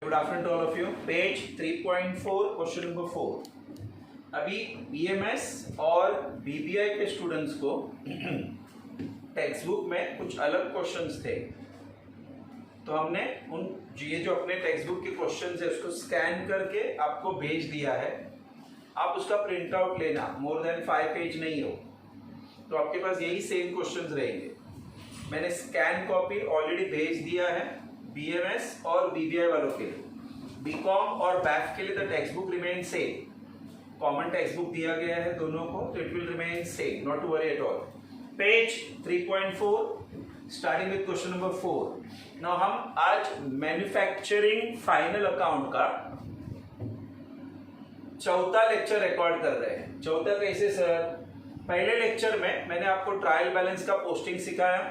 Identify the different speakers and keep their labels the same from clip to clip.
Speaker 1: Good afternoon to all of you. Page 3.4 question number 4। अभी BMS और BBI के students को टेक्स्ट बुक में कुछ अलग क्वेश्चंस थे, तो हमने ये जो अपने टेक्स्ट बुक के क्वेश्चंस है उसको स्कैन करके आपको भेज दिया है। आप उसका प्रिंट आउट लेना, मोर देन 5 पेज नहीं हो तो आपके पास यही सेम क्वेश्चंस रहेंगे। मैंने स्कैन कॉपी ऑलरेडी भेज दिया है बीएमएस और बीबीआई वालों के लिए। बीकॉम और बैफ के लिए the text book remain same, common text book दिया गया है दोनों को, तो it will remain same, not to worry at all. Page 3.4 starting with question number 4। Now हम आज मैन्युफैक्चरिंग फाइनल अकाउंट का चौथा लेक्चर रिकॉर्ड कर रहे हैं। चौथा कैसे सर? पहले लेक्चर में मैंने आपको ट्रायल बैलेंस का पोस्टिंग सिखाया,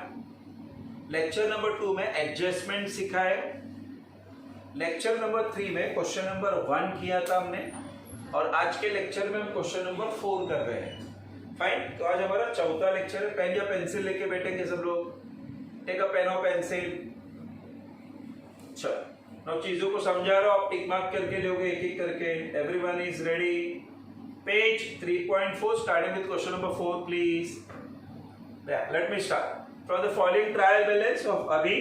Speaker 1: लेक्चर नंबर 2 में एडजस्टमेंट सिखाए, लेक्चर नंबर 3 में क्वेश्चन नंबर 1 किया था हमने, और आज के लेक्चर में हम क्वेश्चन नंबर 4 कर रहे हैं। फाइन, तो आज हमारा चौथा लेक्चर है। पेन या पेंसिल लेके बैठेंगे सब लोग? टेक अ पेन और पेंसिल। चलो, नौ चीजों को समझा रहा हूं, आप टिक मार्क करके लोगे एक एक करके। Everyone is ready? Page 3.4 starting with question number 4 please. Yeah, let me start. From the following trial balance of Abhi,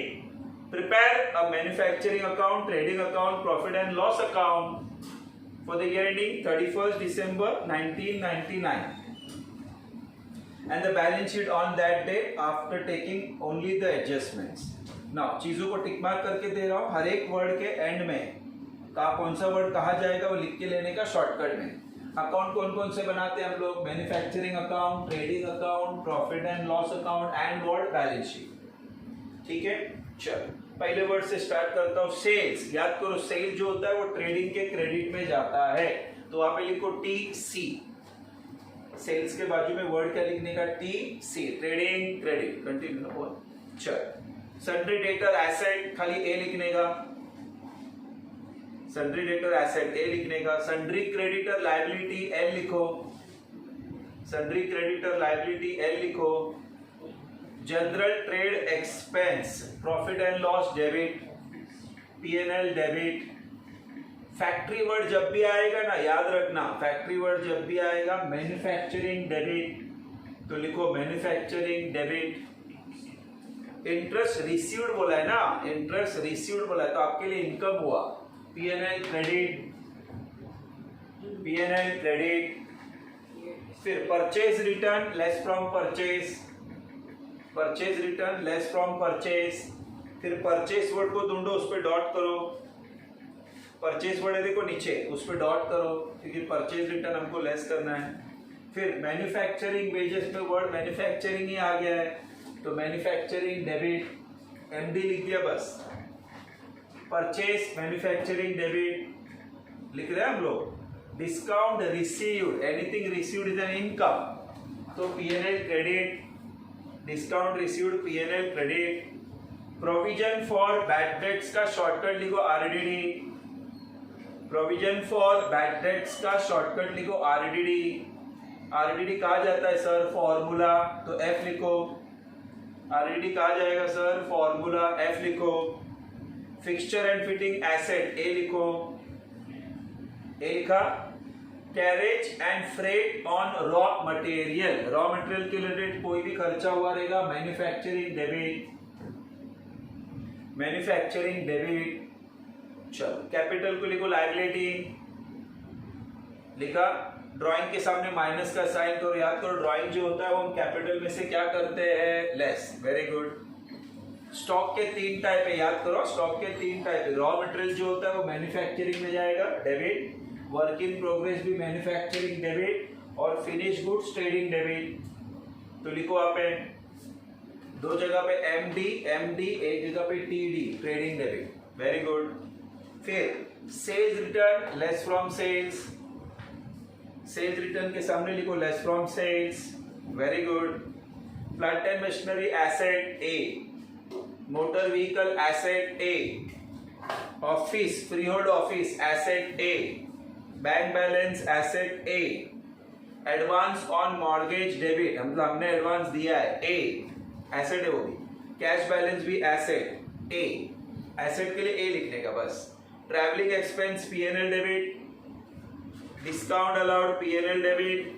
Speaker 1: prepare a manufacturing account, trading account, profit and loss account for the year ending 31st December 1999 and the balance sheet on that day after taking only the adjustments. Now चीजों को tick mark करके दे रहा हूँ, हर एक word के and में कौन सा वर्ड कहा जाएगा वो लिख के लेने का शॉर्टकट में। अकाउंट कौन कौन से बनाते हैं हम लोग? Manufacturing account, trading account, profit and loss account and what? Balance sheet. ठीक है, चलो पहले वर्ड से स्टार्ट करता हूँ। सेल्स, याद करो सेल जो होता है वो ट्रेडिंग के क्रेडिट में जाता है, तो वहां पे लिखो TC। सेल्स के बाजू में वर्ड क्या लिखने का? TC, trading credit. कंटिन्यू। चलो, सन्ड्री डेटर एसेट खाली ए लिखने का, सन्ड्री डेटर एसेट ए लिखने का। सन्ड्री क्रेडिटर लायबिलिटी एल लिखो, सन्ड्री क्रेडिटर लायबिलिटी एल लिखो। General trade expense profit and loss debit, P&L debit. Factory word जब भी आएगा ना याद रखना, फैक्ट्री वर्ड जब भी आएगा मैन्युफैक्चरिंग डेबिट, तो लिखो मैन्युफैक्चरिंग डेबिट। इंटरेस्ट रिसीव्ड बोला है ना, इंटरेस्ट रिसीव्ड बोला है तो आपके लिए इनकम हुआ, P&L क्रेडिट, P&L क्रेडिट। फिर purchase return less from purchase, purchase return less from purchase. फिर परचेज वर्ड को ढूंढो, उस पर डॉट करो, परचेज वर्ड है देखो नीचे, उस पर डॉट करो क्योंकि परचेज रिटर्न हमको लेस करना है। फिर मैन्युफैक्चरिंग वेजेस में वर्ड मैन्युफैक्चरिंग ही आ गया है, तो मैन्युफैक्चरिंग डेबिट, MD लिख दिया बस। परचेज मैन्युफैक्चरिंग डेबिट लिख रहे हैं हम लोग। Discount received, anything received is an income, तो P&L credit, discount received P&L credit. Provision for bad debts का शॉर्टकट लिखो RDD, provision for bad debts का शॉर्टकट लिखो RDD। RDD कहा जाता है सर? फॉर्मूला, तो F लिखो। RDD कहा जाएगा सर? फॉर्मूला, F लिखो। फिक्सचर एंड फिटिंग एसेट ए लिखो, ए लिखा। Carriage and freight on raw material, raw material के रिलेटेड कोई भी खर्चा हुआ रहेगा मैन्युफैक्चरिंग डेबिट, मैन्युफैक्चरिंग डेबिट। चलो कैपिटल को लिखो लायबिलिटी, लिखा। ड्राइंग के सामने माइनस का साइन करो, याद करो ड्राइंग जो होता है वो हम कैपिटल में से क्या करते हैं? लेस। Very good. स्टॉक के 3 टाइप है, याद करो स्टॉक के 3 टाइप है। रॉ मटेरियल जो होता है वो मैन्युफैक्चरिंग में जाएगा, डेबिट। वर्क इन प्रोग्रेस भी मैन्युफैक्चरिंग डेबिट, और फिनिश गुड्स ट्रेडिंग डेबिट। तो लिखो आप पे 2 जगह पे MD, एक जगह पे TD, trading debit. Very good. फिर sales return less from sales, sales return के सामने लिखो less from sales. Very good. Plant and machinery asset A, motor vehicle asset A, office freehold office asset A, bank balance asset A, advance on mortgage debit हमने advance दिया है A, asset है वो भी। Cash balance भी asset A, asset के लिए A लिखने का बस। Travelling expense PNL debit, discount allowed PNL debit,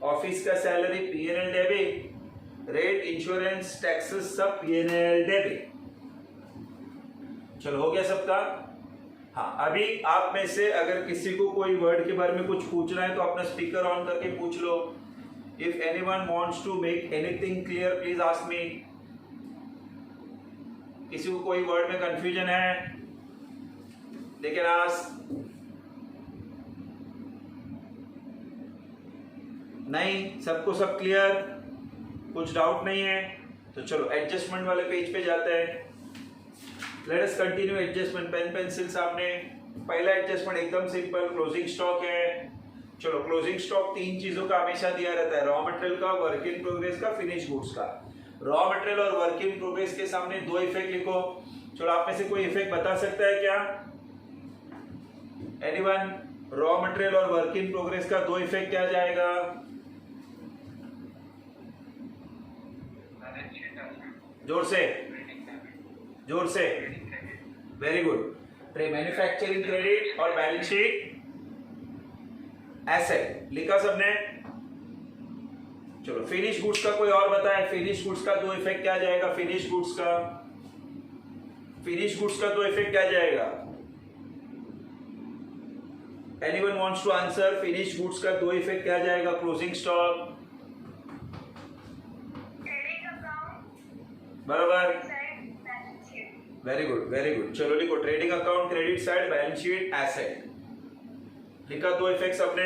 Speaker 1: office का salary PNL debit, rate insurance taxes सब पीएनएल डेबिट। चलो हो गया सबका। हाँ, अभी आप में से अगर किसी को कोई वर्ड के बारे में कुछ पूछना है तो अपना स्पीकर ऑन करके पूछ लो। If anyone wants to make anything clear please ask me. किसी को कोई वर्ड में कंफ्यूजन है लेकिन आस्क। नहीं, सबको सब क्लियर, कुछ डाउट नहीं है तो चलो एडजस्टमेंट वाले पेज पे जाते हैं। Let us continue adjustment. Pen pencil सामने। पहला एडजस्टमेंट एकदम सिंपल, क्लोजिंग स्टॉक है। चलो क्लोजिंग स्टॉक तीन चीजों का हमेशा दिया रहता है, रॉ मटेरियल का, वर्क इन प्रोग्रेस का, फिनिश गुड्स का। रॉ मटेरियल और वर्क इन प्रोग्रेस के सामने दो इफेक्ट लिखो। चलो आप में से कोई इफेक्ट बता सकता है क्या? एनीवन? रॉ मटेरियल और वर्क इन प्रोग्रेस का दो इफेक्ट क्या जाएगा? जोर से, जोर से। Very good. मैन्युफैक्चरिंग क्रेडिट और बैलेंस शीट एसेट लिखा सबने। चलो फिनिश गुड्स का कोई और बताए। फिनिश गुड्स का दो इफेक्ट क्या जाएगा? फिनिश गुड्स का, फिनिश गुड्स का दो इफेक्ट क्या जाएगा? Anyone wants to answer? Finish goods का दो इफेक्ट क्या जाएगा? क्लोजिंग स्टॉक बराबर। Very good, very good. चलो लिखो trading account, credit side, balance sheet, asset. लिखा दो इफेक्ट्स अपने।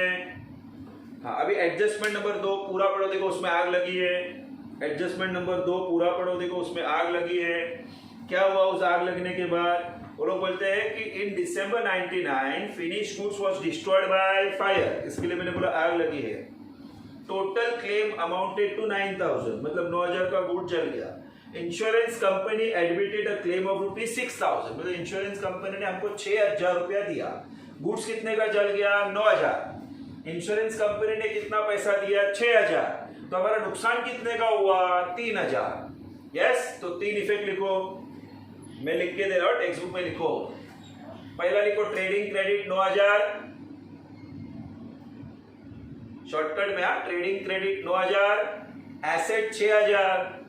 Speaker 1: हाँ, अभी एडजस्टमेंट नंबर 2 पूरा पढ़ो, देखो उसमें आग लगी है। एडजस्टमेंट नंबर 2 पूरा पढ़ो, देखो उसमें आग लगी है। क्या हुआ उस आग लगने के बाद? वो लोग बोलते हैं कि इन December 99 finish goods was destroyed by fire. इसके लिए मैंने बोला आग लगी है। टोटल क्लेम अमाउंटेड टू 9000, मतलब 9000 का गुड जल गया। Insurance company admitted a claim of ₹6000, मतलब इंश्योरेंस कंपनी ने हमको 6000 रुपया दिया। गुड्स कितने का जल गया? 9000। इंश्योरेंस कंपनी ने कितना पैसा दिया? 6000। तो हमारा नुकसान कितने का हुआ? 3000। यस, तो तीन इफेक्ट लिखो। मैं लिख के दे रहा हूं, टेक्स्ट बुक में लिखो। पहला लिखो ट्रेडिंग क्रेडिट 9000, शॉर्टकट में। ट्रेडिंग क्रेडिट 9000, एसेट 6000,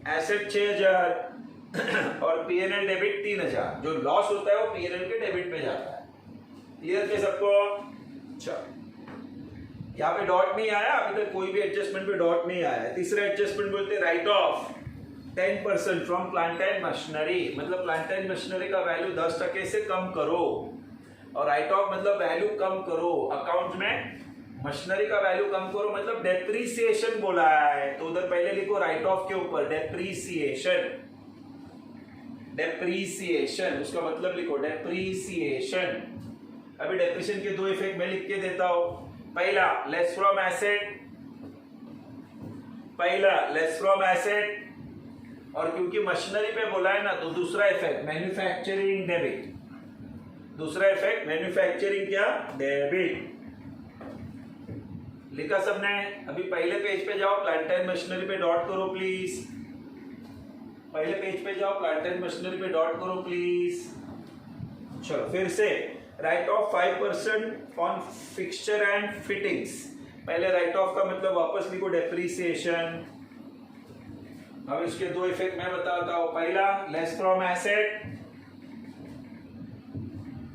Speaker 1: एसेट 6000 और पीएनएल डेबिट 3000। जो लॉस होता है वो पीएनएल के डेबिट में जाता है। क्लियर थे सबको? चलो यहाँ पे डॉट नहीं आया, अभी तक कोई भी एडजस्टमेंट पे डॉट नहीं आया। तीसरा एडजस्टमेंट बोलते हैं right of 10% from plant and machinery, मतलब प्लांट एंड मशीनरी का वैल्यू 10% से कम करो। और राइट ऑफ मतलब वैल्यू कम करो। अकाउंट में मशीनरी का वैल्यू कम करो मतलब डेप्रीसिएशन बोला है, तो उधर पहले लिखो राइट ऑफ के ऊपर डेप्रीसिएशन। डेप्रीसिएशन उसका मतलब लिखो डेप्रीसिएशन। अभी डेप्रीसिएशन के दो इफेक्ट मैं लिख के देता हूं। पहला लेस फ्रॉम एसेट, पहला लेस फ्रॉम एसेट, और क्योंकि मशीनरी पे बोला है ना तो दूसरा इफेक्ट मैन्युफैक्चरिंग डेबिट। दूसरा इफेक्ट मैन्युफैक्चरिंग क्या? डेबिट। लिखा सबने? अभी पहले पेज पे जाओ, प्लांट एंड मशीनरी पे डॉट करो प्लीज। पहले पेज पे जाओ, प्लांट एंड मशीनरी पे डॉट करो प्लीज। चलो फिर से right of 5% on fixture and fittings. पहले राइट ऑफ का मतलब वापस लिखो डेप्रीसिएशन। अब इसके दो इफेक्ट मैं बताता हूं। पहला less from asset,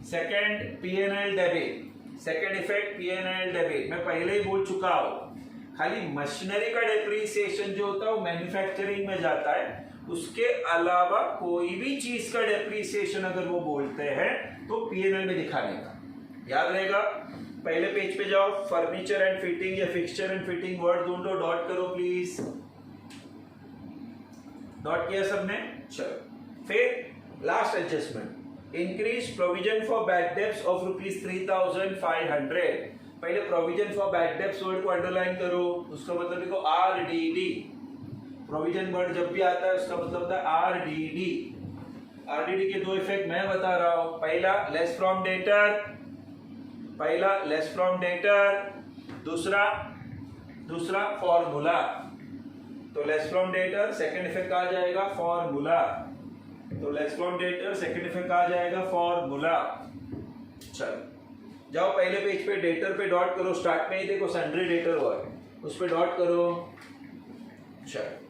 Speaker 1: second PNL debit. Second effect PNL debit मैं पहले ही बोल चुका हूं। खाली मशीनरी का डेप्रीसिएशन जो होता है वो मैन्युफैक्चरिंग में जाता है। उसके अलावा कोई भी चीज का डेप्रीसिएशन अगर वो बोलते हैं तो पीएनएल में दिखाने का याद रहेगा। पहले पेज पे जाओ, फर्नीचर एंड फिटिंग या फिक्सचर एंड फिटिंग वर्ड ढूंढो, डॉट करो प्लीज। डॉट किया सबने? चलो फिर last adjustment, increase provision for bad debts of ₹3500। पहले provision for bad debts word को अंडरलाइन करो, उसका मतलब लिखो आरडीडी। प्रोविजन वर्ड जब भी आता है उसका मतलब होता है आरडीडी। आरडीडी के दो इफेक्ट मैं बता रहा हूं। पहला लेस फ्रॉम डेटर, पहला लेस फ्रॉम डेटर, दूसरा फॉर्मूला। तो less from debtor second effect आ जाएगा फॉर्मूला। तो less from debtor second effect आ जाएगा फॉर्मूला। चलो जाओ पहले पेज पे डेटर पे डॉट करो, स्टार्ट में ही देखो सन्ड्री डेटर हुआ है, उस पे डॉट करो। चलो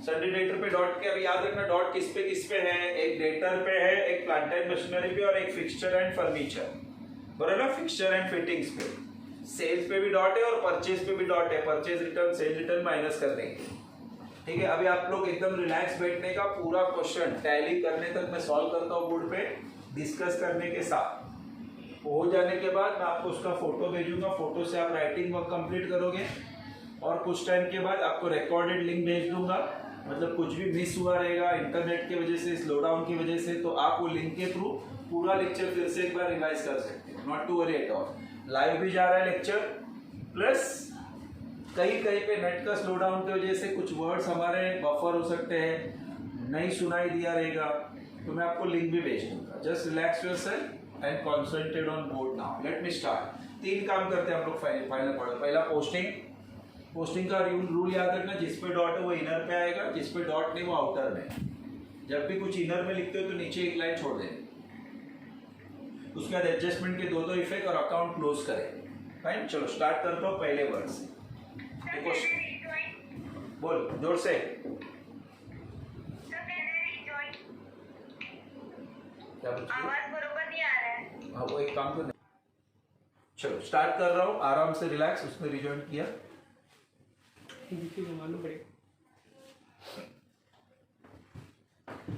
Speaker 1: सन्ड्री डेटर पे डॉट के, अभी याद रखना डॉट किस पे है, एक डेटर पे है, एक प्लांट एंड मशीनरी पे और एक फिक्सचर एंड फर्नीचर, बराबर ना, फिक्सचर एंड फिटिंग्स पे। सेल्स पे भी डॉट है और परचेज पे भी डॉट है, purchase return cell return minus कर देंगे। ठीक है, अभी आप लोग एकदम रिलैक्स बैठने का, पूरा क्वेश्चन टैली करने तक मैं सॉल्व करता हूँ बोर्ड पे डिस्कस करने के साथ। हो जाने के बाद मैं आपको उसका फोटो भेजूंगा, फोटो से आप राइटिंग वर्क कंप्लीट करोगे और कुछ टाइम के बाद आपको रिकॉर्डेड लिंक भेज दूंगा। मतलब कुछ भी मिस हुआ रहेगा इंटरनेट की वजह से, स्लो डाउन की वजह से, तो आप वो लिंक के थ्रू पूरा लेक्चर फिर से एक बार रिवाइज कर सकते हो। Not to worry at all, live भी जा रहा है लेक्चर, प्लस कहीं कहीं पे नेट का स्लो डाउन की वजह से कुछ वर्ड्स हमारे बफर हो सकते हैं, नहीं सुनाई दिया रहेगा, तो मैं आपको लिंक भी भेज दूंगा। Just relax yourself and concentrate on board now. Let me start. 3 काम करते हैं हम लोग फाइनल पढ़ो। पहला पोस्टिंग का रूल याद रखना, जिस पे डॉट है वो इनर पे आएगा, जिस पे डॉट नहीं वो आउटर में। जब भी कुछ इनर में लिखते हो तो नीचे एक लाइन छोड़ दें। उसके बाद एडजस्टमेंट के दो इफेक्ट और अकाउंट क्लोज करें। फाइन, चलो स्टार्ट करता हूँ पहले वर्ड से। बोल जोर से।
Speaker 2: आवाज बरोबर नहीं आ रहा है।
Speaker 1: हाँ वो एक काम तो नहीं। चलो स्टार्ट कर रहा हूँ, आराम से रिलैक्स। उसने रिजॉइन किया,
Speaker 3: मालूम पड़ेगा।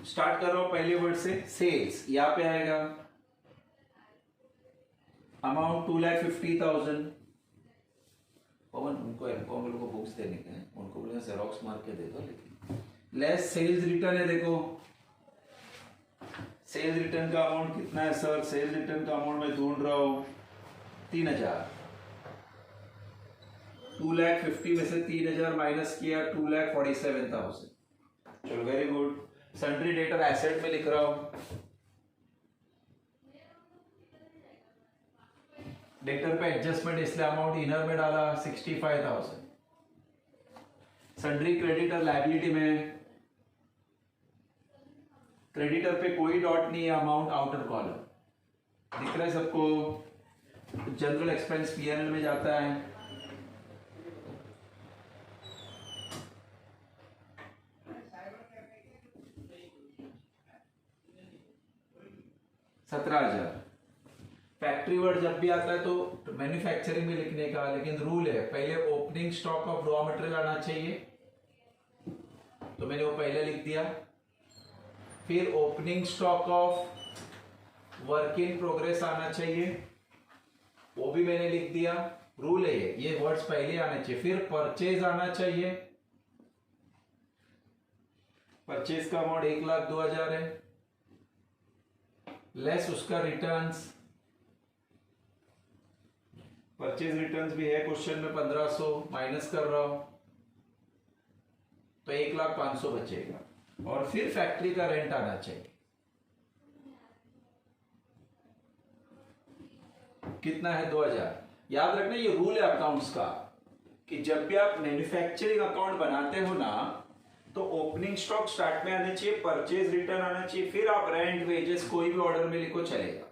Speaker 1: स्टार्ट कर रहा हूँ पहले वर्ड से। सेल्स यहाँ पे आएगा, अमाउंट 2,50,000। पवन उनको एम्पॉवर को बुक्स देने के हैं, उनको बोले जेरोक्स मार के दे दो। लेकिन लेस सेल्स रिटर्न है, देखो सेल्स रिटर्न का अमाउंट कितना है सर? सेल्स रिटर्न का अमाउंट मैं ढूंढ रहा हूँ 3,000। 2,50,000 में से 3,000 माइनस किया 2,47,000। चलो very good. Sundry debtor asset में लिख रहा हूं, डेटर पे एडजस्टमेंट इसलिए अमाउंट इनर में डाला 65,000। सन्ड्री क्रेडिटर लायबिलिटी में, क्रेडिटर पे कोई डॉट नहीं है, अमाउंट आउटर कॉलम दिख रहा है सबको। जनरल एक्सपेंस पीएनएल में जाता है। $17,000। फैक्ट्री वर्ड जब भी आता है तो मैन्युफैक्चरिंग में लिखने का, लेकिन रूल है पहले opening stock of raw material आना चाहिए, तो मैंने वो पहले लिख दिया। फिर opening stock of work in progress आना चाहिए, वो भी मैंने लिख दिया। रूल है ये वर्ड्स पहले आने चाहिए। फिर परचेज आना चाहिए, परचेज का अमाउंट 1,02,000 है, लेस उसका रिटर्न्स, परचेज रिटर्न्स भी है क्वेश्चन में 1,500 माइनस कर रहा हूं तो 1,05,000 बचेगा। और फिर फैक्ट्री का रेंट आना चाहिए, कितना है 2,000। याद रखना ये रूल है अकाउंट्स का कि जब भी आप मैन्युफैक्चरिंग अकाउंट बनाते हो ना, तो ओपनिंग स्टॉक स्टार्ट में आना चाहिए, परचेज रिटर्न आना चाहिए, फिर आप रेंट वेजेस कोई भी ऑर्डर में लिखो चलेगा।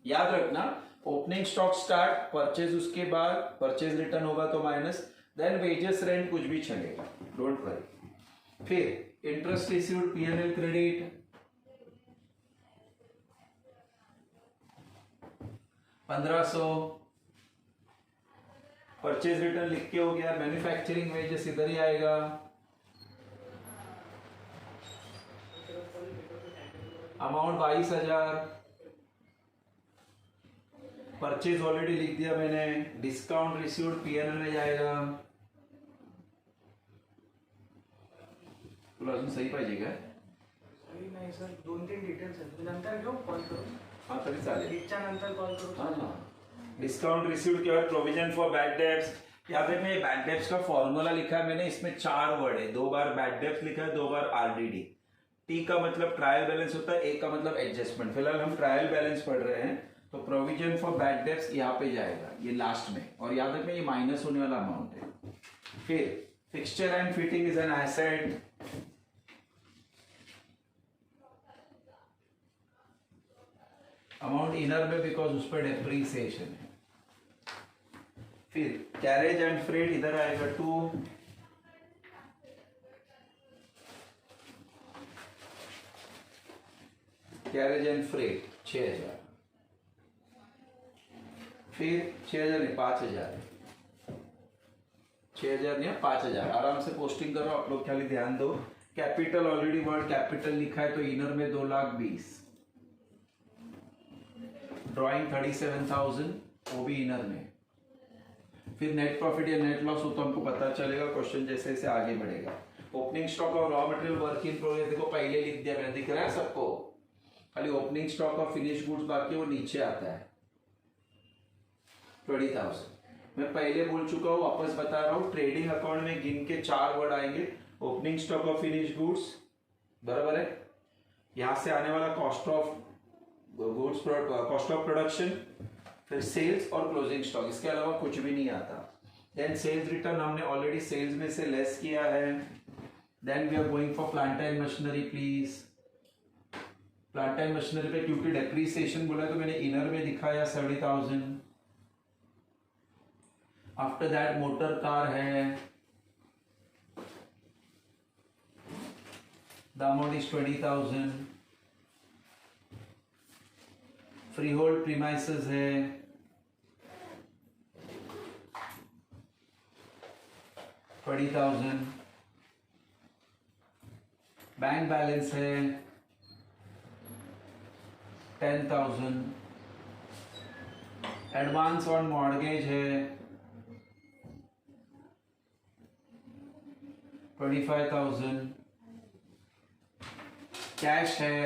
Speaker 1: याद रखना ओपनिंग स्टॉक स्टार्ट, परचेज उसके बाद, परचेज रिटर्न होगा तो माइनस, देन वेजेस रेंट कुछ भी चलेगा, डोंट वरी। फिर interest received PNL credit 1,500, purchase return लिख के हो गया। मैन्युफैक्चरिंग वेजेस इधर ही आएगा, अमाउंट 22,000। परचेज ऑलरेडी लिख दिया मैंने। डिस्काउंट रिसीव्ड पीएनएल में जाएगा। तुला अजून सही पाहिजे का?
Speaker 3: सही नाही सर, 2-3 डिटेल्स आहेत, नंतर घेऊ, कॉल करू।
Speaker 1: हाँ तरी चालेल,
Speaker 3: लीडच्या नंतर कॉल करू।
Speaker 1: हाँ। डिस्काउंट रिसीव्ड के बाद प्रोविजन फॉर बैड डेब्ट्स। याद रखना ये बैड डेब्ट्स का फॉर्मूला लिखा है मैंने, इसमें 4 वर्ड है, 2 बार बैड डेब्ट्स लिखा है, 2 बार आरडीडी। टी का मतलब ट्रायल बैलेंस होता है, ए का मतलब एडजस्टमेंट। फिलहाल हम ट्रायल बैलेंस पढ़ रहे हैं, तो प्रोविजन फॉर बैड डेब्ट्स यहाँ पे जाएगा, ये लास्ट में। और याद रखना ये माइनस होने वाला अमाउंट है। फिर fixture and fitting is an asset, amount inner में बिकॉज उस पर डेप्रीसिएशन है। फिर कैरेज एंड फ्रेट इधर आएगा 2, कैरेज एंड फ्रेट 6000, फिर 6000 नहीं 5000, 6000 नहीं 5000। आराम से पोस्टिंग करो आप लोग, खाली ध्यान दो। कैपिटल ऑलरेडी वर्ड कैपिटल लिखा है तो इनर में 2,20,000, ड्राइंग 37,000 वो भी इनर में। फिर नेट प्रॉफिट या नेट लॉस हो तो हमको पता चलेगा क्वेश्चन जैसे जैसे आगे बढ़ेगा। ओपनिंग स्टॉक और raw material work in progress देखो पहले लिख दिया मैंने, दिख रहा है सबको। खाली ओपनिंग स्टॉक और फिनिश गुड्स बाकी वो नीचे आता है 20,000। मैं पहले बोल चुका हूँ, वापस बता रहा हूँ। ट्रेडिंग अकाउंट में गिन के 4 वर्ड आएंगे, ओपनिंग स्टॉक और फिनिश गुड्स, बराबर है। यहां से आने वाला cost of goods, cost of production, फिर सेल्स और क्लोजिंग स्टॉक, इसके अलावा कुछ भी नहीं आता। देन सेल्स रिटर्न हमने ऑलरेडी सेल्स में से लेस किया है। Then we are going for plant and machinery please. Plant and machinery पे क्योंकि डेप्रीसिएशन बोला तो मैंने इनर में दिखाया 70,000। आफ्टर दैट मोटर कार है, the amount is 20,000। Free hold premises है 20,000। बैंक बैलेंस है 10,000। एडवांस ऑन मॉर्गेज है 25,000। कैश है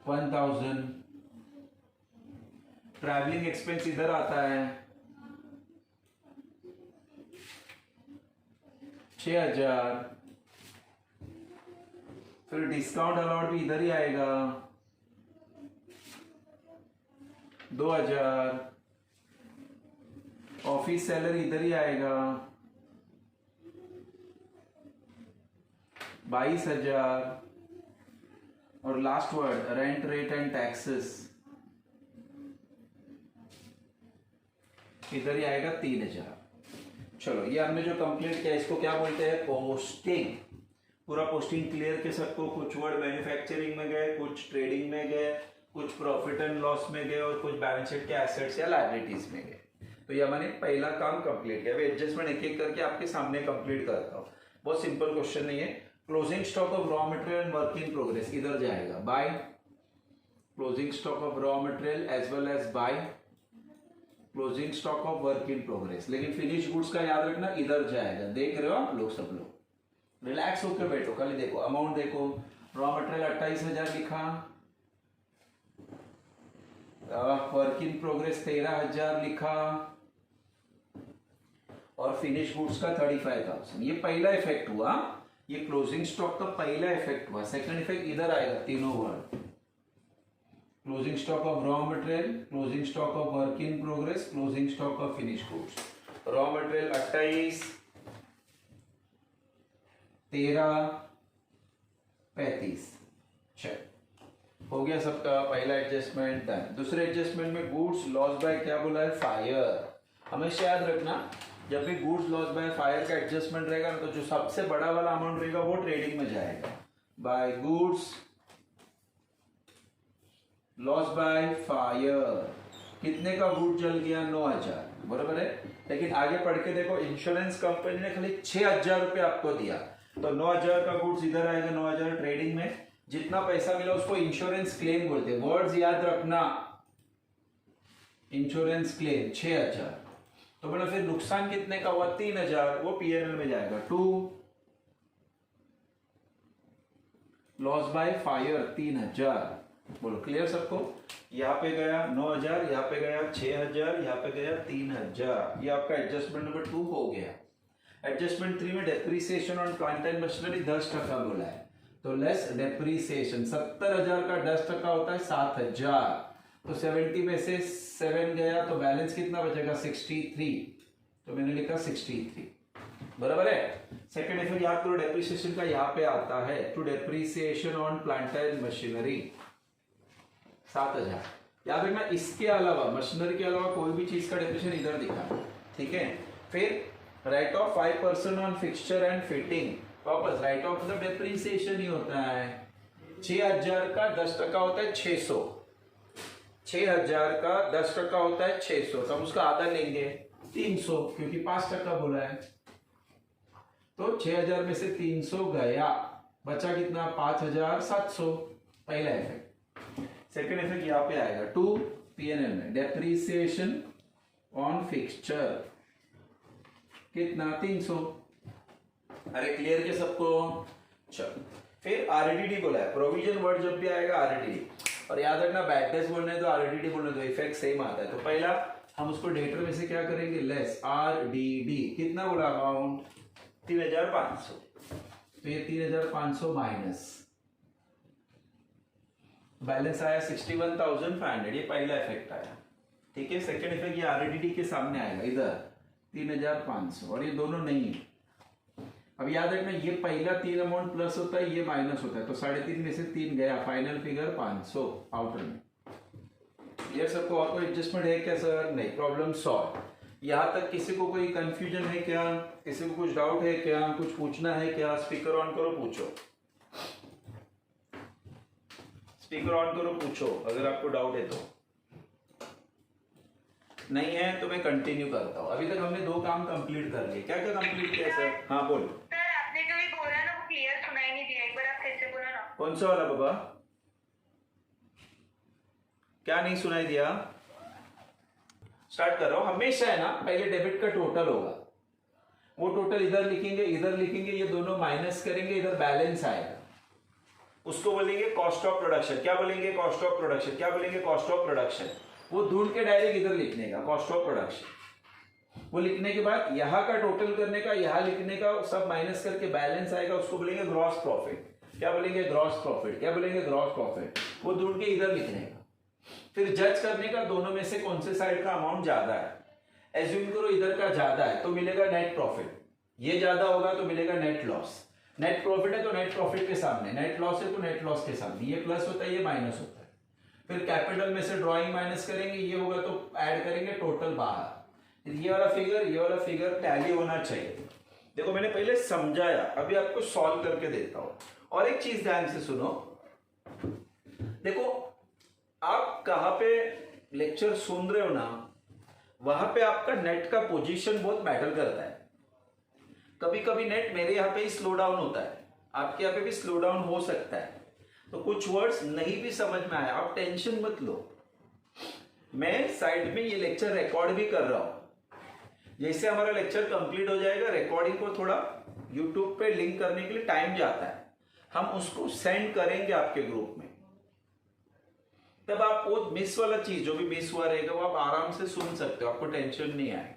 Speaker 1: 1,000। ट्रैवलिंग एक्सपेंस इधर आता है 6,000। फिर डिस्काउंट अलाउड भी इधर ही आएगा 2,000। ऑफिस सैलरी इधर ही आएगा 22,000। और last word rent rate and taxes इधर ही आएगा 3,000। चलो ये हमने जो कंप्लीट किया इसको क्या बोलते हैं, पोस्टिंग। पूरा पोस्टिंग क्लियर के सबको। कुछ वर्ड मैन्युफैक्चरिंग में गए, कुछ ट्रेडिंग में गए, कुछ प्रॉफिट एंड लॉस में गए और कुछ बैलेंस शीट के एसेट्स या लायबिलिटीज में गए। तो ये मैंने पहला काम कंप्लीट किया। अभी एडजस्टमेंट एक एक करके आपके सामने कंप्लीट करता हूँ। बहुत सिंपल क्वेश्चन नहीं है। Closing stock of raw material and work in progress इधर जाएगा by closing stock of raw material as well as by closing stock of work in progress. लेकिन फिनिश गुड्स का याद रखना इधर जाएगा। देख रहे हो आप लोग, सब लोग रिलैक्स होकर बैठो, खाली देखो अमाउंट देखो। रॉ मटेरियल 28,000 लिखा, वर्क इन प्रोग्रेस 13,000 लिखा और फिनिश गुड्स का 35,000। ये पहला इफेक्ट हुआ, ये क्लोजिंग स्टॉक का पहला इफेक्ट हुआ। सेकंड इफेक्ट इधर आएगा, तीनों word. Closing stock of raw material, closing stock of work in progress, closing stock of finish goods. Raw material 28, 13, 35। चल हो गया सबका पहला एडजस्टमेंट डन। दूसरे एडजस्टमेंट में गुड्स लॉस बाय क्या बोला है, फायर। हमेशा याद रखना जब भी गुड्स लॉस बाय फायर का एडजस्टमेंट रहेगा ना तो जो सबसे बड़ा वाला अमाउंट रहेगा वो ट्रेडिंग में जाएगा। By goods loss by fire कितने का गुड जल गया, 9,000, बराबर है। लेकिन आगे पढ़ के देखो, इंश्योरेंस कंपनी ने खाली 6,000 रुपये आपको दिया तो 9,000 का गुड्स इधर आएगा। 9,000 ट्रेडिंग में जितना पैसा मिला उसको इंश्योरेंस क्लेम बोलते हैं। वर्ड्स याद रखना, इंश्योरेंस क्लेम 6,000। तो बोला फिर नुकसान कितने का हुआ, 3,000, वो पीएनएल में जाएगा। 2 लॉस बाय फायर 3,000। बोलो क्लियर सबको। यहाँ पे गया 9,000, यहाँ पे गया 6,000, यहाँ पे गया 3,000। ये आपका एडजस्टमेंट नंबर 2 हो गया। एडजस्टमेंट 3 में depreciation on plant and machinery 10% बोला है तो लेस डेप्रीसिएशन 70,000 का 10% होता है 7,000। तो 70 में से 7 गया तो बैलेंस कितना बचेगा, 63। तो मैंने लिखा 63, बराबर है। सेकंड इफेक्ट याद करो, डेप्रीसिएशन का यहाँ पे आता है to depreciation on plant and machinery. 7,000। याद रखना इसके अलावा मशीनरी के अलावा कोई भी चीज का डेप्रिसिएशन इधर दिखा, ठीक है। फिर right of 5% on fixture and fitting, वापस राइट ऑफ मतलब डेप्रिसिएशन ही होता है। 6,000 का 10% होता है 600, 6,000 का 10% होता है 600, तो हम उसका आधा लेंगे 300, क्योंकि 5% बोला है। तो 6,000 में से 300 गया, बचा कितना 5,700, पहला इफेक्ट। सेकेंड इफेक्ट यहाँ पे आएगा 2 P&L में, डेप्रिसिएशन ऑन फिक्सचर कितना 300। अरे क्लियर के सबको? चलो फिर आरडीडी बोला है, प्रोविजन वर्ड जब भी आएगा आरडीडी, और याद रखना बैड डेट्स बोलने तो आरडीडी बोलने तो इफेक्ट सेम आता है। तो पहला हम उसको डेटर में से क्या करेंगे, लेस आरडीडी, कितना बोला अमाउंट 3,500, तो ये 3,500 माइनस बैलेंस आया 61,500, ये पहला इफेक्ट आया, ठीक है। सेकंड इफेक्ट ये आरडीडी के सामने आएगा इधर 3,500, और ये दोनों नहीं है। अब याद रखना ये पहला 3 अमाउंट प्लस होता है, ये माइनस होता है, तो 3.5 में से 3 गया, फाइनल फिगर 500 आउटर में। ये सबको और कोई एडजस्टमेंट है क्या सर? नहीं, प्रॉब्लम सॉल्व। यहाँ तक किसी को कोई कंफ्यूजन है क्या? किसी को कुछ डाउट है क्या? कुछ पूछना है क्या? स्पीकर ऑन करो, पूछो। स्पीकर ऑन करो, पूछो अगर आपको डाउट है तो। नहीं है तो मैं कंटिन्यू करता हूँ। अभी तक हमने 2 काम कंप्लीट कर लिए। क्या क्या कंप्लीट किया सर? हाँ बोलो
Speaker 2: सर, आपने जो भी बोला ना वो क्लियर सुनाई नहीं दिया, एक बार आप फिर से बोलो ना।
Speaker 1: कौन सा वाला बाबा? क्या नहीं सुनाई दिया? स्टार्ट कर रहा हूं। हमेशा है ना, पहले डेबिट का टोटल होगा, वो टोटल इधर लिखेंगे, इधर लिखेंगे, ये दोनों माइनस करेंगे, इधर बैलेंस आएगा, उसको बोलेंगे कॉस्ट ऑफ प्रोडक्शन। क्या बोलेंगे? Cost of production. क्या बोलेंगे? Cost of production. वो ढूंढ के डायरेक्ट इधर लिखने का कॉस्ट ऑफ प्रोडक्शन। वो लिखने के बाद यहाँ का टोटल करने का, यहाँ लिखने का, सब माइनस करके बैलेंस आएगा, उसको बोलेंगे ग्रॉस प्रॉफिट। क्या बोलेंगे? Gross profit. क्या बोलेंगे? Gross profit. वो ढूंढ के इधर लिखने का, फिर जज करने का दोनों में से कौन से साइड का अमाउंट ज्यादा है। एज्यूम करो इधर का ज्यादा है तो मिलेगा नेट प्रॉफिट, ये ज्यादा होगा तो मिलेगा नेट लॉस। नेट प्रॉफिट है तो नेट प्रॉफिट के सामने, नेट लॉस है तो नेट लॉस के सामने, ये प्लस होता है, ये माइनस होता है। फिर कैपिटल में से ड्रॉइंग माइनस करेंगे, ये होगा तो ऐड करेंगे, टोटल बाहर। ये वाला फिगर टैली होना चाहिए। देखो मैंने पहले समझाया, अभी आपको सॉल्व करके देता हूं। और एक चीज ध्यान से सुनो, देखो आप कहां पे लेक्चर सुन रहे हो ना, वहां पे आपका नेट का पोजीशन बहुत मैटर करता है। कभी कभी नेट मेरे यहाँ पे ही स्लो डाउन होता है, आपके यहाँ पे भी स्लो डाउन हो सकता है, तो कुछ वर्ड्स नहीं भी समझ में आया, आप टेंशन मत लो। मैं साइड में ये लेक्चर रिकॉर्ड भी कर रहा हूं। जैसे हमारा लेक्चर कंप्लीट हो जाएगा, रिकॉर्डिंग को थोड़ा यूट्यूब पे लिंक करने के लिए टाइम जाता है, हम उसको सेंड करेंगे आपके ग्रुप में। तब आप वो मिस वाला चीज जो भी मिस हुआ रहेगा वो आप आराम से सुन सकते हो, आपको टेंशन नहीं आएगा।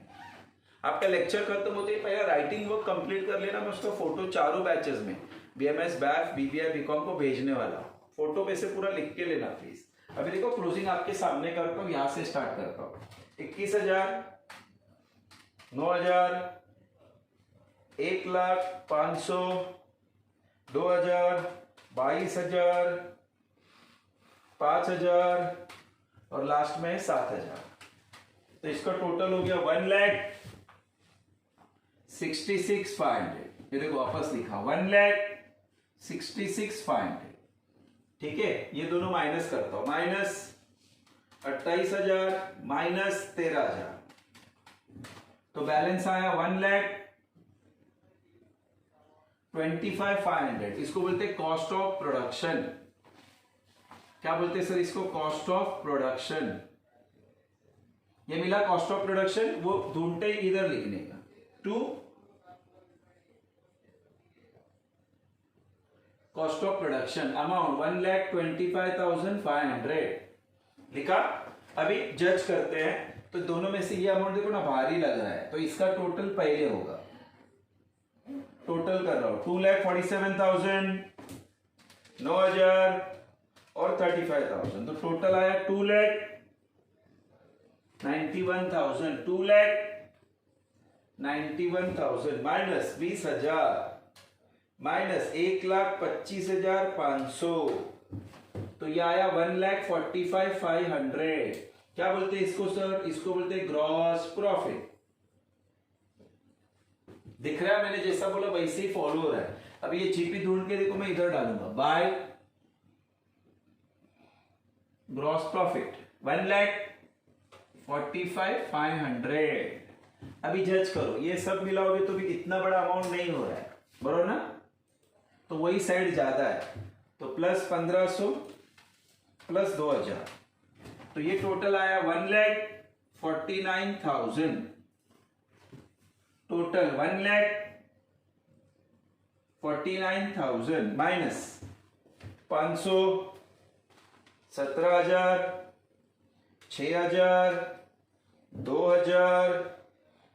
Speaker 1: आपका लेक्चर खत्म होते ही पहले राइटिंग वर्क कंप्लीट कर लेना। मैं उसका फोटो चारों बैचेस में बीएमएस, बैफ, बीबीआई, बीकॉम को भेजने वाला हूं। फोटो पे से पूरा लिख के लेना प्लीज। अभी देखो क्लोजिंग आपके सामने करता हूं, यहां से स्टार्ट करता हूं। 21,000, 9,000, 1,00,000, 500, 2,000, 22,000, 5,000 और लास्ट में 7,000। तो इसका टोटल हो गया 1,66,500। ये देखो वापस लिखा 1,66,500। ठीक है, ये दोनों माइनस करता हूं, माइनस 28,000 माइनस 13,000, तो बैलेंस आया 1,25,500। इसको बोलते हैं कॉस्ट ऑफ प्रोडक्शन। क्या बोलते हैं सर इसको? Cost of production. ये मिला कॉस्ट ऑफ प्रोडक्शन, वो ढूंढते ही इधर लिखने का 2 कॉस्ट ऑफ प्रोडक्शन अमाउंट 1,25,500 लिखा। अभी जज करते हैं, तो दोनों में से ये अमाउंट देखो ना भारी लग रहा है, तो इसका टोटल पहले होगा। टोटल कर रहा हूं 2,47,000, 9,000 और 35,000, तो टोटल आया 2,91,000। 2,91,000 माइनस 20,000 माइनस 1,25,500, तो ये आया 1,45,500। क्या बोलते हैं इसको सर? इसको बोलते हैं ग्रॉस प्रॉफिट। दिख रहा है मैंने जैसा बोला वैसे ही फॉलो हो रहा है। अब ये जीपी ढूंढ के देखो मैं इधर डालूंगा, बाय ग्रॉस प्रॉफिट 1,45,500। अभी जज करो, ये सब मिलाओगे तो भी इतना बड़ा अमाउंट नहीं हो रहा है, बरोबर ना? तो वही साइड ज्यादा है, तो प्लस 1500 प्लस 2000, तो ये टोटल आया 1,49,000। टोटल 1,49,000 माइनस 500, 17,000, 6,000, 2,000,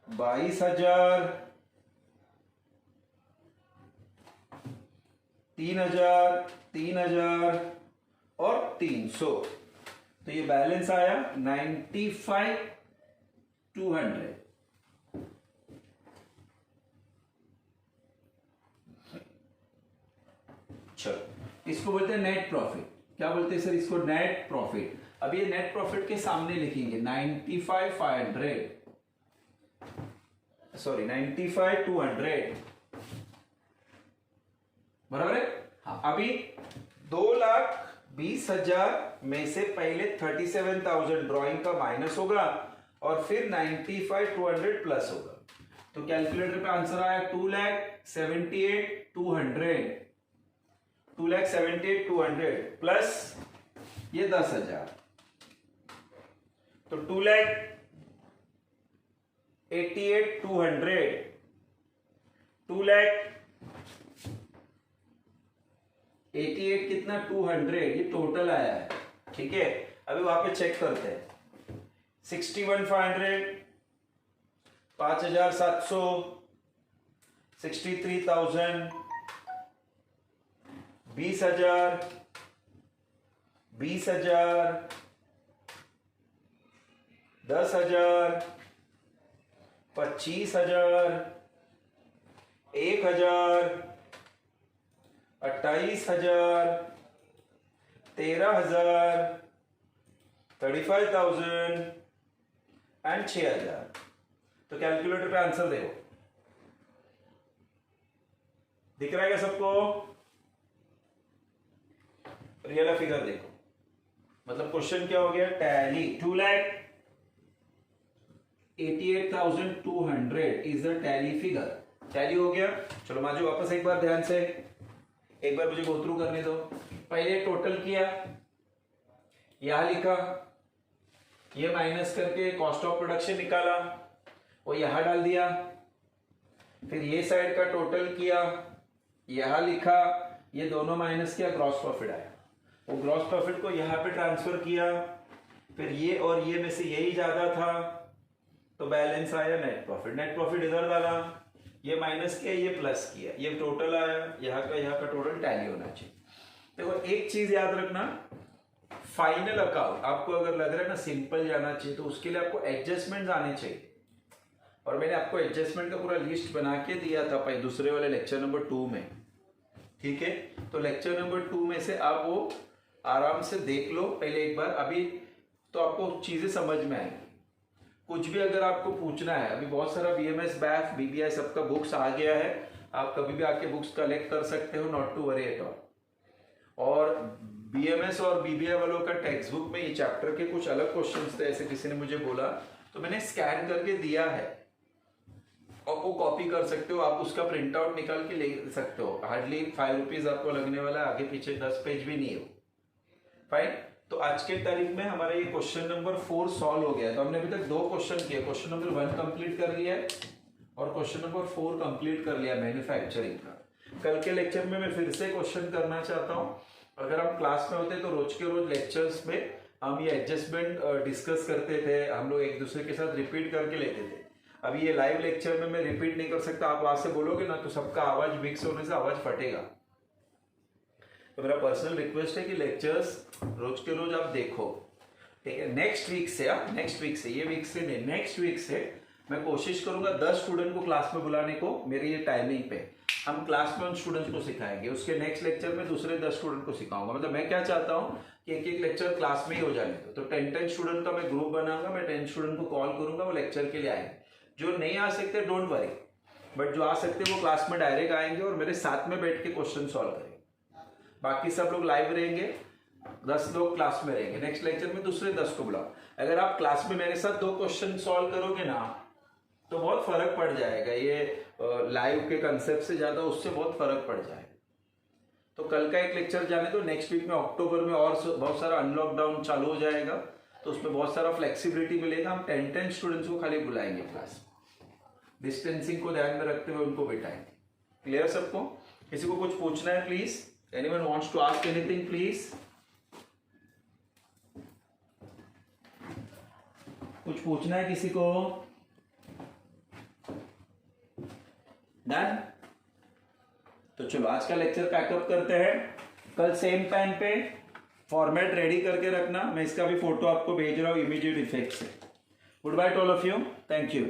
Speaker 1: 22,000, 3,000, 3,000 और 300। तो ये बैलेंस आया 95,200। चलो, इसको बोलते हैं नेट प्रॉफिट। क्या बोलते हैं सर इसको? Net profit. अब ये नेट प्रॉफिट के सामने लिखेंगे 95,200, बराबर है? हाँ। अभी 2,20,000 में से पहले 37,000 ड्रॉइंग का माइनस होगा और फिर 95,200 प्लस होगा। तो कैलकुलेटर पे आंसर आया 2,78,200। 2,78,200 प्लस ये 10,000, तो 2,88,200। 2,88,000 कितना? 200। ये टोटल आया है, ठीक है। अभी वहां पे चेक करते हैं। 61,500, 5,700, 63,000, 20,000, 20,000, 10,000, 25,000, 1,000, 28,000, 13,000, 35,000 एंड 6,000। तो कैलकुलेटर पे आंसर देखो, दिख रहा है क्या सबको? रियल फिगर देखो, मतलब क्वेश्चन क्या हो गया? Tally 2,88,200 is the tally figure. Tally हो गया। चलो माजू वापस एक बार ध्यान से, एक बार मुझे गो थ्रू करने दो। पहले टोटल किया, यहां लिखा, ये माइनस करके कॉस्ट ऑफ प्रोडक्शन निकाला, वो यहां डाल दिया। फिर ये साइड का टोटल किया, यहां लिखा, ये दोनों माइनस किया, ग्रॉस प्रॉफिट आया। वो ग्रॉस प्रॉफिट को यहाँ पे ट्रांसफर किया, फिर ये और ये में से यही ज्यादा था, तो बैलेंस आया नेट प्रॉफिट। नेट प्रॉफिट इधर डाला, ये माइनस किया, ये प्लस किया, ये टोटल आया, यहाँ का टोटल टैली होना चाहिए। देखो एक चीज याद रखना, फाइनल अकाउंट आपको अगर लग रहा है ना सिंपल जाना चाहिए, तो उसके लिए आपको एडजस्टमेंट आने चाहिए। और मैंने आपको एडजस्टमेंट का पूरा लिस्ट बना के दिया था भाई दूसरे वाले लेक्चर नंबर 2 में, ठीक है। तो लेक्चर नंबर 2 में से आप वो आराम से देख लो पहले एक बार, अभी तो आपको चीजें समझ में आएंगी। कुछ भी अगर आपको पूछना है, अभी बहुत सारा बीएमएस, बैफ, बीबीआई सबका बुक्स आ गया है, आप कभी भी आके बुक्स कलेक्ट कर सकते हो, not to worry at all. और बीएमएस और बीबीआई वालों का टेक्स्ट बुक में ये चैप्टर के कुछ अलग क्वेश्चंस थे, ऐसे किसी ने मुझे बोला, तो मैंने स्कैन करके दिया है, और वो कॉपी कर सकते हो, आप उसका प्रिंट आउट निकाल के ले सकते हो। हार्डली 5 रुपीज आपको लगने वाला है, आगे पीछे 10 पेज भी नहीं हो। फाइन। तो आज के तारीख में हमारा ये क्वेश्चन नंबर 4 सॉल्व हो गया। तो हमने अभी तक 2 क्वेश्चन किए, क्वेश्चन नंबर 1 कंप्लीट कर लिया है और क्वेश्चन नंबर 4 कंप्लीट कर लिया मैन्युफैक्चरिंग का। कल के लेक्चर में मैं फिर से क्वेश्चन करना चाहता हूँ। अगर हम क्लास में होते तो रोज के रोज लेक्चर्स में हम ये एडजस्टमेंट डिस्कस करते थे, हम लोग एक दूसरे के साथ रिपीट करके लेते थे। अभी ये लाइव लेक्चर में मैं रिपीट नहीं कर सकता, आप वहां से बोलोगे ना तो सबका आवाज मिक्स होने से आवाज फटेगा। तो मेरा पर्सनल रिक्वेस्ट है कि लेक्चर्स रोज के रोज आप देखो, ठीक है। नेक्स्ट वीक से, नेक्स्ट वीक से, ये वीक से नहीं, नेक्स्ट वीक से मैं कोशिश करूंगा 10 स्टूडेंट को क्लास में बुलाने को। मेरी ये टाइमिंग पे हम क्लास में उन स्टूडेंट्स को सिखाएंगे, उसके नेक्स्ट लेक्चर में दूसरे 10 स्टूडेंट को सिखाऊंगा। मतलब मैं क्या चाहता हूँ कि एक एक लेक्चर क्लास में ही हो जाने दो। तो 10 स्टूडेंट का मैं ग्रुप बनाऊंगा, मैं 10 स्टूडेंट को कॉल करूंगा, वो लेक्चर के लिए आएंगे। जो नहीं आ सकते डोंट वरी, बट जो आ सकते वो क्लास में डायरेक्ट आएंगे और मेरे साथ में बैठ के क्वेश्चन सॉल्व करेंगे। बाकी सब लोग लाइव रहेंगे, 10 लोग क्लास में रहेंगे। नेक्स्ट लेक्चर में दूसरे 10 को बुलाओ। अगर आप क्लास में मेरे साथ 2 क्वेश्चन सॉल्व करोगे ना तो बहुत फर्क पड़ जाएगा। ये लाइव के कंसेप्ट से ज्यादा उससे बहुत फर्क पड़ जाएगा। तो कल का एक लेक्चर जाने दो, नेक्स्ट वीक में अक्टूबर में और बहुत सारा अनलॉकडाउन चालू हो जाएगा, तो उसमें बहुत सारा फ्लेक्सिबिलिटी मिलेगा। हम 10 स्टूडेंट्स को खाली बुलाएंगे क्लास, डिस्टेंसिंग को ध्यान में रखते हुए उनको बिठाएंगे। क्लियर सबको? किसी को कुछ पूछना है please? Anyone wants to ask anything please? कुछ पूछना है किसी को? डन? तो चलो आज का लेक्चर पैकअप करते हैं। कल सेम टाइम पे फॉर्मेट रेडी करके रखना, मैं इसका भी फोटो आपको भेज रहा हूं इमीडिएट इफेक्ट से। Good by two all of you, thank you.